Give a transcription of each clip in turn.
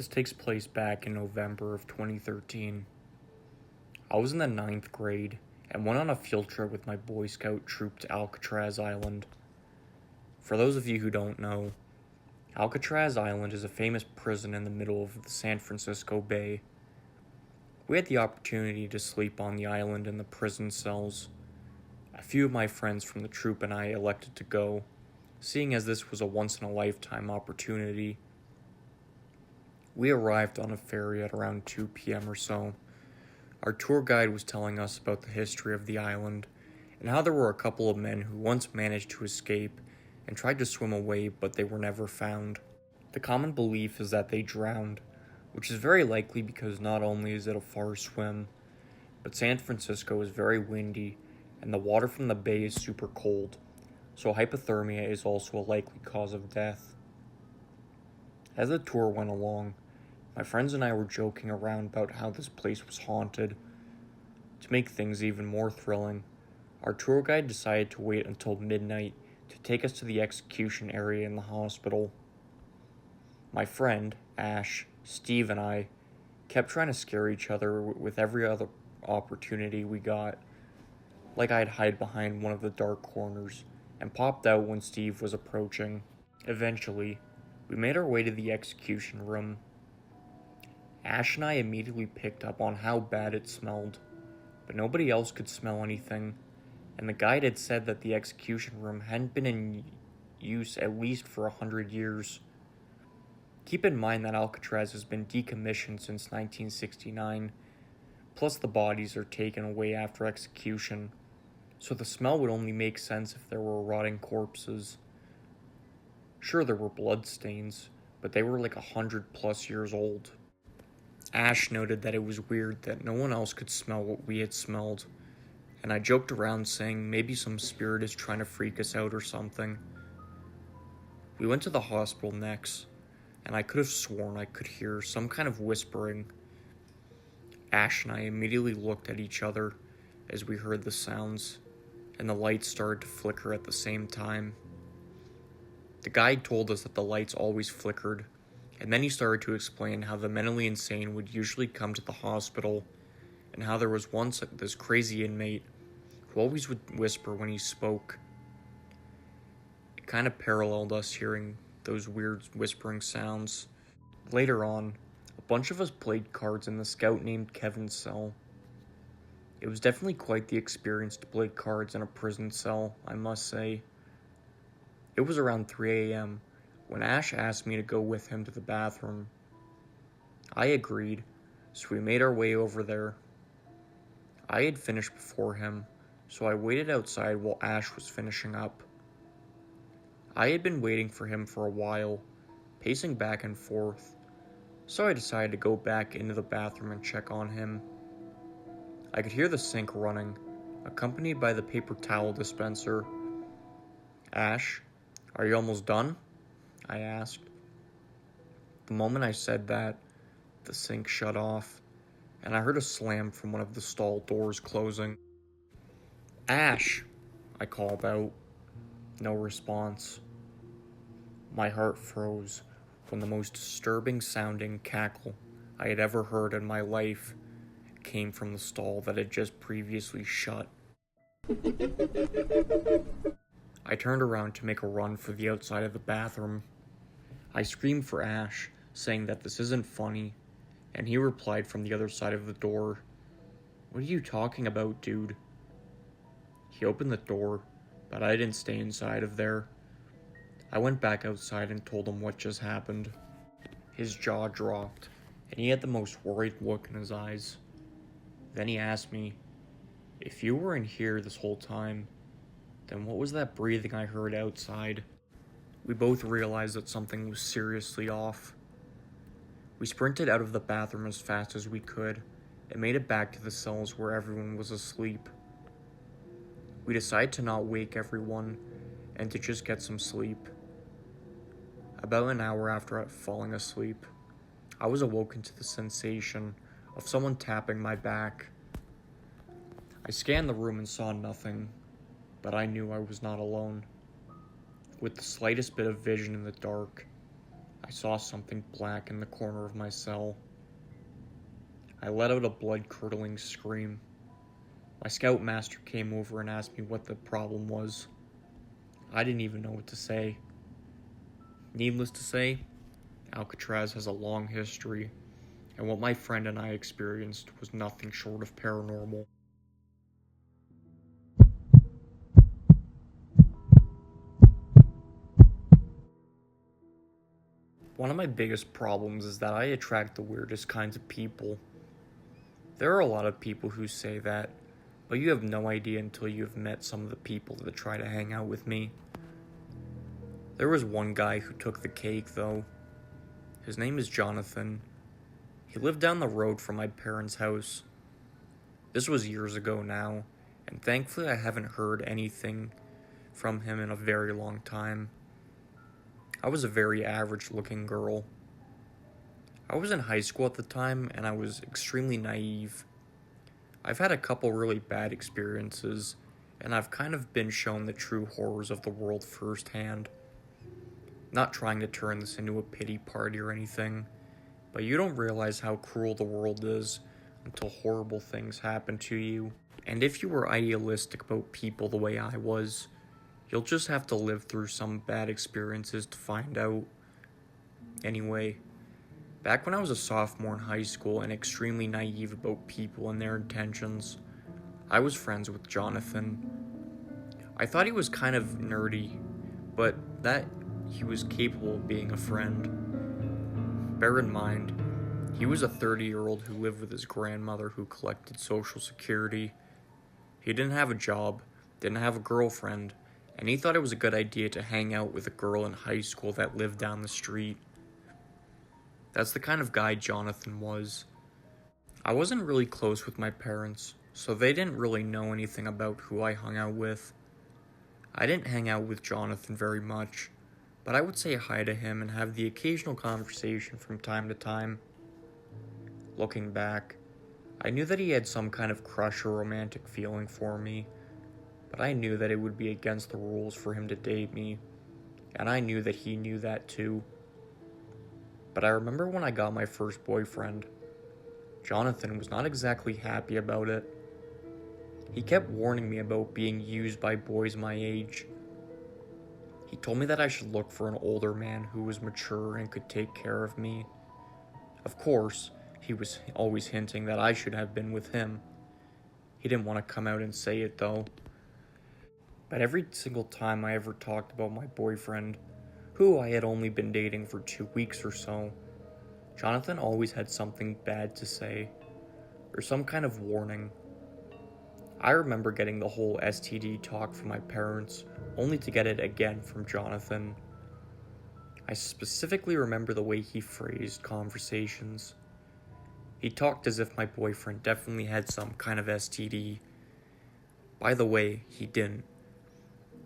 This takes place back in November of 2013. I was in the 9th grade and went on a field trip with my Boy Scout troop to Alcatraz Island. For those of you who don't know, Alcatraz Island is a famous prison in the middle of the San Francisco Bay. We had the opportunity to sleep on the island in the prison cells. A few of my friends from the troop and I elected to go, seeing as this was a once-in-a-lifetime opportunity. We arrived on a ferry at around 2 p.m. or so. Our tour guide was telling us about the history of the island and how there were a couple of men who once managed to escape and tried to swim away, but they were never found. The common belief is that they drowned, which is very likely because not only is it a far swim, but San Francisco is very windy and the water from the bay is super cold, so hypothermia is also a likely cause of death. As the tour went along, my friends and I were joking around about how this place was haunted. To make things even more thrilling, our tour guide decided to wait until midnight to take us to the execution area in the hospital. My friend, Ash, Steve, and I kept trying to scare each other with every other opportunity we got. Like I'd hide behind one of the dark corners and popped out when Steve was approaching. Eventually, we made our way to the execution room. Ash and I immediately picked up on how bad it smelled, but nobody else could smell anything, and the guide had said that the execution room hadn't been in use at least for 100 years. Keep in mind that Alcatraz has been decommissioned since 1969, plus the bodies are taken away after execution, so the smell would only make sense if there were rotting corpses. Sure, there were blood stains, but they were like 100+ years old. Ash noted that it was weird that no one else could smell what we had smelled, and I joked around saying maybe some spirit is trying to freak us out or something. We went to the hospital next, and I could have sworn I could hear some kind of whispering. Ash and I immediately looked at each other as we heard the sounds, and the lights started to flicker at the same time. The guide told us that the lights always flickered, and then he started to explain how the mentally insane would usually come to the hospital, and how there was once this crazy inmate who always would whisper when he spoke. It kind of paralleled us hearing those weird whispering sounds. Later on, a bunch of us played cards in the scout named Kevin's cell. It was definitely quite the experience to play cards in a prison cell, I must say. It was around 3 a.m. when Ash asked me to go with him to the bathroom. I agreed, so we made our way over there. I had finished before him, so I waited outside while Ash was finishing up. I had been waiting for him for a while, pacing back and forth, so I decided to go back into the bathroom and check on him. I could hear the sink running, accompanied by the paper towel dispenser. "Ash, are you almost done?" I asked. The moment I said that, the sink shut off, and I heard a slam from one of the stall doors closing. "Ash!" I called out. No response. My heart froze when the most disturbing sounding cackle I had ever heard in my life came from the stall that had just previously shut. I turned around to make a run for the outside of the bathroom. I screamed for Ash, saying that this isn't funny, and he replied from the other side of the door, "What are you talking about, dude?" He opened the door, but I didn't stay inside of there. I went back outside and told him what just happened. His jaw dropped, and he had the most worried look in his eyes. Then he asked me, "If you were in here this whole time, then what was that breathing I heard outside?" We both realized that something was seriously off. We sprinted out of the bathroom as fast as we could and made it back to the cells where everyone was asleep. We decided to not wake everyone and to just get some sleep. About an hour after falling asleep, I was awoken to the sensation of someone tapping my back. I scanned the room and saw nothing, but I knew I was not alone. With the slightest bit of vision in the dark, I saw something black in the corner of my cell. I let out a blood-curdling scream. My scoutmaster came over and asked me what the problem was. I didn't even know what to say. Needless to say, Alcatraz has a long history, and what my friend and I experienced was nothing short of paranormal. One of my biggest problems is that I attract the weirdest kinds of people. There are a lot of people who say that, but you have no idea until you have met some of the people that try to hang out with me. There was one guy who took the cake, though. His name is Jonathan. He lived down the road from my parents' house. This was years ago now, and thankfully I haven't heard anything from him in a very long time. I was a very average-looking girl. I was in high school at the time, and I was extremely naive. I've had a couple really bad experiences, and I've kind of been shown the true horrors of the world firsthand. Not trying to turn this into a pity party or anything, but you don't realize how cruel the world is until horrible things happen to you. And if you were idealistic about people the way I was, you'll just have to live through some bad experiences to find out. Anyway, back when I was a sophomore in high school and extremely naive about people and their intentions, I was friends with Jonathan. I thought he was kind of nerdy, but that he was capable of being a friend. Bear in mind, he was a 30-year-old who lived with his grandmother who collected Social Security. He didn't have a job, didn't have a girlfriend, and he thought it was a good idea to hang out with a girl in high school that lived down the street. That's the kind of guy Jonathan was. I wasn't really close with my parents, so they didn't really know anything about who I hung out with. I didn't hang out with Jonathan very much, but I would say hi to him and have the occasional conversation from time to time. Looking back, I knew that he had some kind of crush or romantic feeling for me, but I knew that it would be against the rules for him to date me, and I knew that he knew that too. But I remember when I got my first boyfriend, Jonathan was not exactly happy about it. He kept warning me about being used by boys my age. He told me that I should look for an older man who was mature and could take care of me. Of course, he was always hinting that I should have been with him. He didn't want to come out and say it though. But every single time I ever talked about my boyfriend, who I had only been dating for 2 weeks or so, Jonathan always had something bad to say, or some kind of warning. I remember getting the whole STD talk from my parents, only to get it again from Jonathan. I specifically remember the way he phrased conversations. He talked as if my boyfriend definitely had some kind of STD. By the way, he didn't.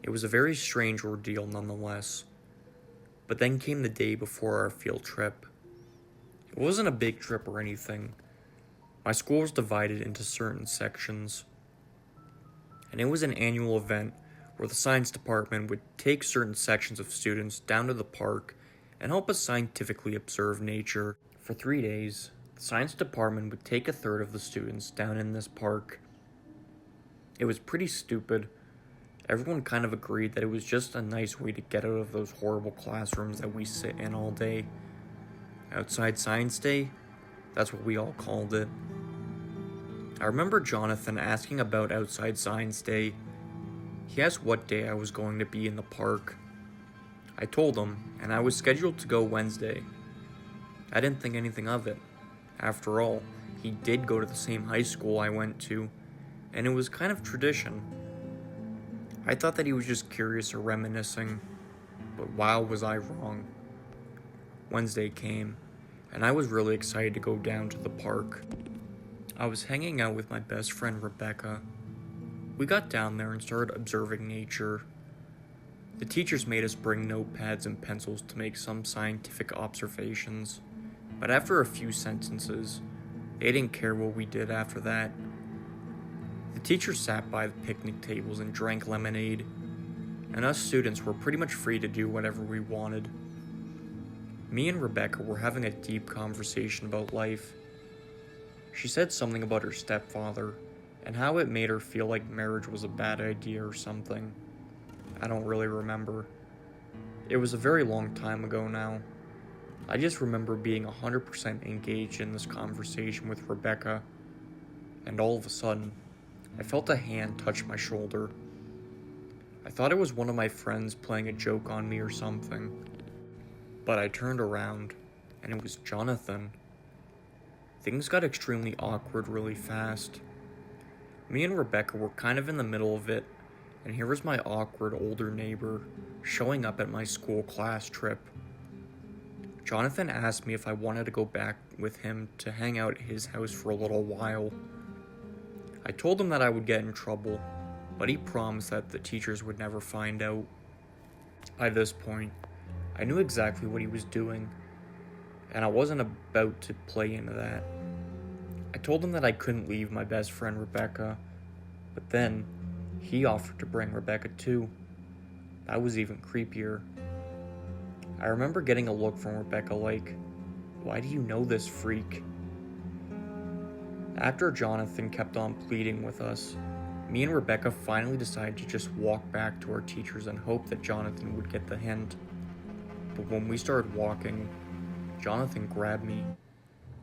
It was a very strange ordeal nonetheless. But then came the day before our field trip. It wasn't a big trip or anything. My school was divided into certain sections, and it was an annual event where the science department would take certain sections of students down to the park and help us scientifically observe nature. For 3 days, the science department would take a third of the students down in this park. It was pretty stupid. Everyone kind of agreed that it was just a nice way to get out of those horrible classrooms that we sit in all day. Outside Science Day, that's what we all called it. I remember Jonathan asking about Outside Science Day. He asked what day I was going to be in the park. I told him, and I was scheduled to go Wednesday. I didn't think anything of it. After all, he did go to the same high school I went to, and it was kind of tradition. I thought that he was just curious or reminiscing, but wow, was I wrong. Wednesday came, and I was really excited to go down to the park. I was hanging out with my best friend Rebecca. We got down there and started observing nature. The teachers made us bring notepads and pencils to make some scientific observations, but after a few sentences, they didn't care what we did after that. The teachers sat by the picnic tables and drank lemonade, and us students were pretty much free to do whatever we wanted. Me and Rebecca were having a deep conversation about life. She said something about her stepfather and how it made her feel like marriage was a bad idea or something. I don't really remember. It was a very long time ago now. I just remember being 100% engaged in this conversation with Rebecca, and all of a sudden, I felt a hand touch my shoulder. I thought it was one of my friends playing a joke on me or something, but I turned around, and it was Jonathan. Things got extremely awkward really fast. Me and Rebecca were kind of in the middle of it, and here was my awkward older neighbor showing up at my school class trip. Jonathan asked me if I wanted to go back with him to hang out at his house for a little while. I told him that I would get in trouble, but he promised that the teachers would never find out. By this point, I knew exactly what he was doing, and I wasn't about to play into that. I told him that I couldn't leave my best friend Rebecca, but then he offered to bring Rebecca too. That was even creepier. I remember getting a look from Rebecca like, "Why do you know this freak?" After Jonathan kept on pleading with us, me and Rebecca finally decided to just walk back to our teachers and hope that Jonathan would get the hint. But when we started walking, Jonathan grabbed me.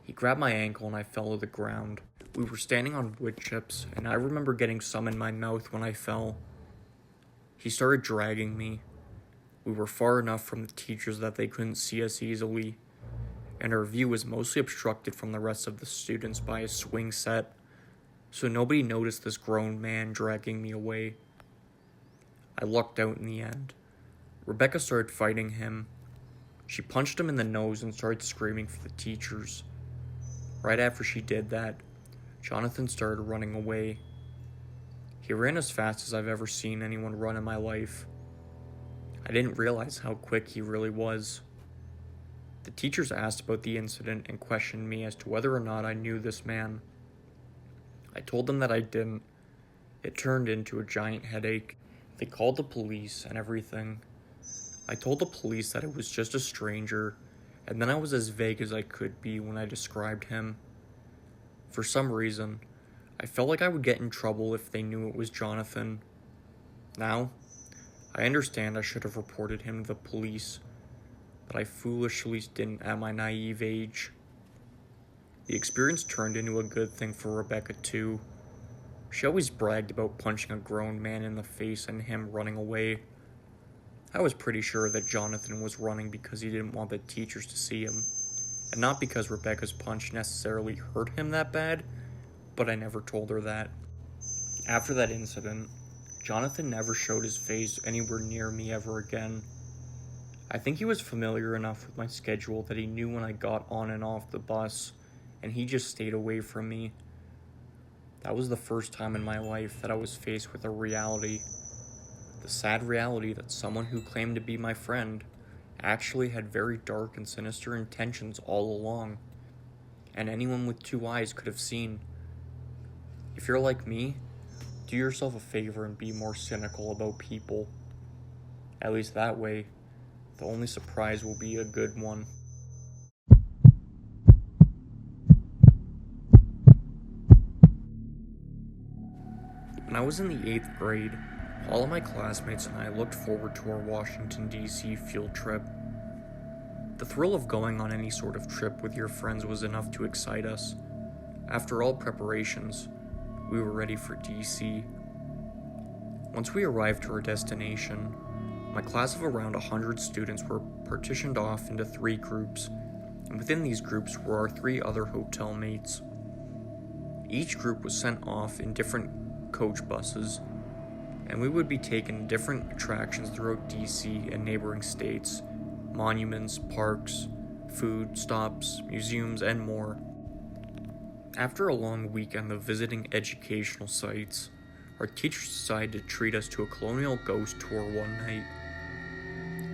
He grabbed my ankle and I fell to the ground. We were standing on wood chips, and I remember getting some in my mouth when I fell. He started dragging me. We were far enough from the teachers that they couldn't see us easily, and our view was mostly obstructed from the rest of the students by a swing set, so nobody noticed this grown man dragging me away. I lucked out in the end. Rebecca started fighting him. She punched him in the nose and started screaming for the teachers. Right after she did that, Jonathan started running away. He ran as fast as I've ever seen anyone run in my life. I didn't realize how quick he really was. The teachers asked about the incident and questioned me as to whether or not I knew this man. I told them that I didn't. It turned into a giant headache. They called the police and everything. I told the police that it was just a stranger, and then I was as vague as I could be when I described him. For some reason, I felt like I would get in trouble if they knew it was Jonathan. Now, I understand I should have reported him to the police, but I foolishly didn't at my naive age. The experience turned into a good thing for Rebecca too. She always bragged about punching a grown man in the face and him running away. I was pretty sure that Jonathan was running because he didn't want the teachers to see him, and not because Rebecca's punch necessarily hurt him that bad, but I never told her that. After that incident, Jonathan never showed his face anywhere near me ever again. I think he was familiar enough with my schedule that he knew when I got on and off the bus, and he just stayed away from me. That was the first time in my life that I was faced with a reality. The sad reality that someone who claimed to be my friend actually had very dark and sinister intentions all along, and anyone with two eyes could have seen. If you're like me, do yourself a favor and be more cynical about people. At least that way, the only surprise will be a good one. When I was in the 8th grade, all of my classmates and I looked forward to our Washington, D.C. field trip. The thrill of going on any sort of trip with your friends was enough to excite us. After all preparations, we were ready for D.C. Once we arrived to our destination, my class of around 100 students were partitioned off into 3 groups, and within these groups were our 3 other hotel mates. Each group was sent off in different coach buses, and we would be taken to different attractions throughout DC and neighboring states, monuments, parks, food stops, museums, and more. After a long weekend of visiting educational sites, our teachers decided to treat us to a colonial ghost tour one night.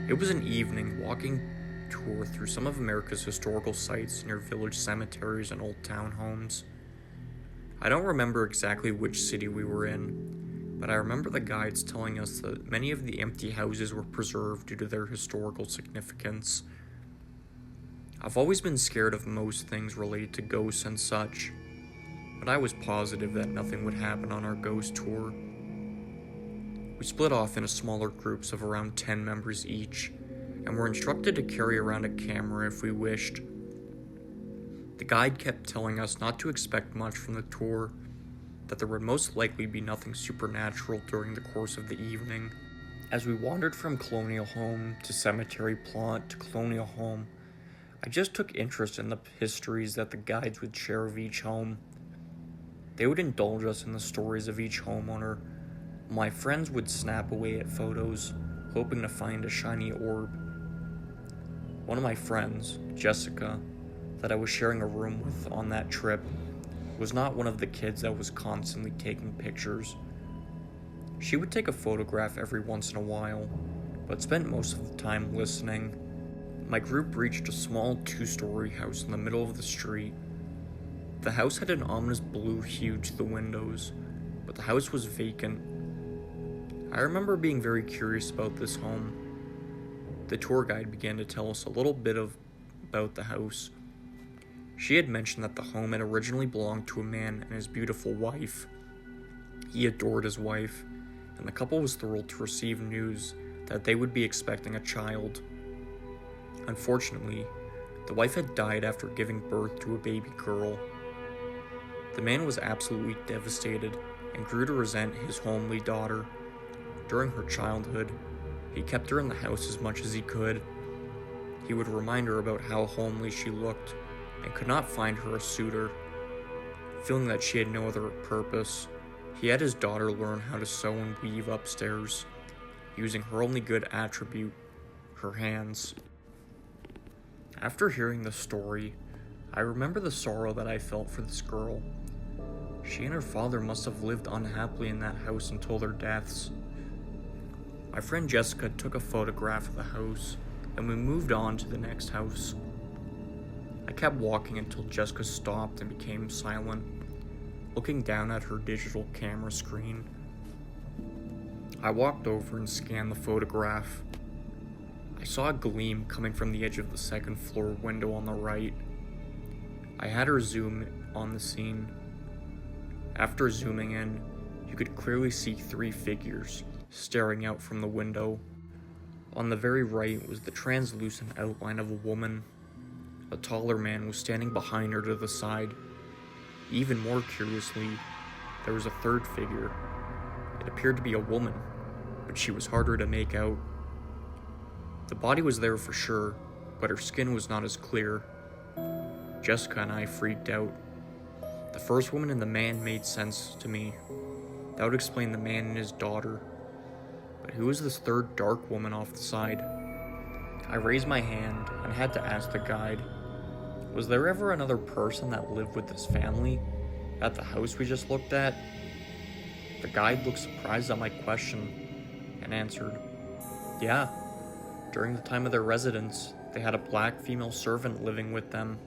It was an evening walking tour through some of America's historical sites near village cemeteries and old townhomes. I don't remember exactly which city we were in, but I remember the guides telling us that many of the empty houses were preserved due to their historical significance. I've always been scared of most things related to ghosts and such, but I was positive that nothing would happen on our ghost tour. We split off into smaller groups of around 10 members each, and were instructed to carry around a camera if we wished. The guide kept telling us not to expect much from the tour, that there would most likely be nothing supernatural during the course of the evening. As we wandered from colonial home to cemetery plot to colonial home, I just took interest in the histories that the guides would share of each home. They would indulge us in the stories of each homeowner. My friends would snap away at photos, hoping to find a shiny orb. One of my friends, Jessica, that I was sharing a room with on that trip, was not one of the kids that was constantly taking pictures. She would take a photograph every once in a while, but spent most of the time listening. My group reached a small 2-story house in the middle of the street. The house had an ominous blue hue to the windows, but the house was vacant. I remember being very curious about this home. The tour guide began to tell us a little bit about the house. She had mentioned that the home had originally belonged to a man and his beautiful wife. He adored his wife, and the couple was thrilled to receive news that they would be expecting a child. Unfortunately, the wife had died after giving birth to a baby girl. The man was absolutely devastated and grew to resent his homely daughter. During her childhood, he kept her in the house as much as he could. He would remind her about how homely she looked and could not find her a suitor. Feeling that she had no other purpose, he had his daughter learn how to sew and weave upstairs, using her only good attribute, her hands. After hearing the story, I remember the sorrow that I felt for this girl. She and her father must have lived unhappily in that house until their deaths. My friend Jessica took a photograph of the house, and we moved on to the next house. I kept walking until Jessica stopped and became silent, looking down at her digital camera screen. I walked over and scanned the photograph. I saw a gleam coming from the edge of the second floor window on the right. I had her zoom on the scene. After zooming in, you could clearly see 3 figures staring out from the window. On the very right was the translucent outline of a woman. A taller man was standing behind her to the side. Even more curiously, there was a third figure. It appeared to be a woman, but she was harder to make out. The body was there for sure, but her skin was not as clear. Jessica and I freaked out. The first woman and the man made sense to me. That would explain the man and his daughter. But who was this third dark woman off the side? I raised my hand and had to ask the guide, was there ever another person that lived with this family at the house we just looked at? The guide looked surprised at my question and answered, yeah, during the time of their residence, they had a black female servant living with them.